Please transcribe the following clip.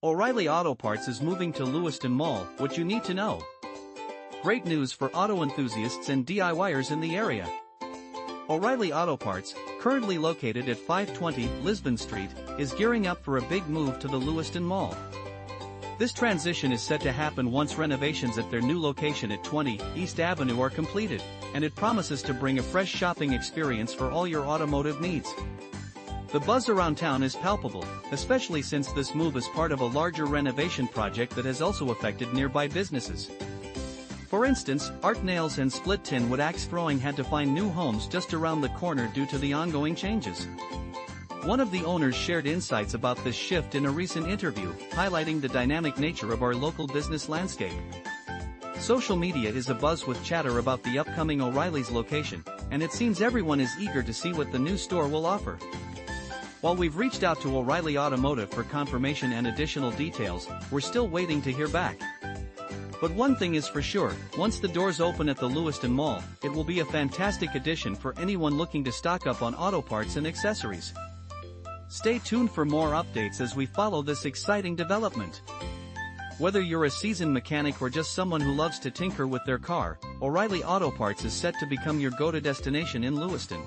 O'Reilly Auto Parts is moving to Lewiston Mall. What you need to know. Great news for auto enthusiasts and DIYers in the area. O'Reilly Auto Parts, currently located at 520 Lisbon Street, is gearing up for a big move to the Lewiston Mall. This transition is set to happen once renovations at their new location at 20 East Avenue are completed, and it promises to bring a fresh shopping experience for all your automotive needs. The buzz around town is palpable, especially since this move is part of a larger renovation project that has also affected nearby businesses. For instance, Art Nails and Split Tin Wood Axe Throwing had to find new homes just around the corner due to the ongoing changes. One of the owners shared insights about this shift in a recent interview, highlighting the dynamic nature of our local business landscape. Social media is abuzz with chatter about the upcoming O'Reilly's location, and it seems everyone is eager to see what the new store will offer. While we've reached out to O'Reilly Automotive for confirmation and additional details, we're still waiting to hear back. But one thing is for sure, once the doors open at the Lewiston Mall, it will be a fantastic addition for anyone looking to stock up on auto parts and accessories. Stay tuned for more updates as we follow this exciting development. Whether you're a seasoned mechanic or just someone who loves to tinker with their car, O'Reilly Auto Parts is set to become your go-to destination in Lewiston.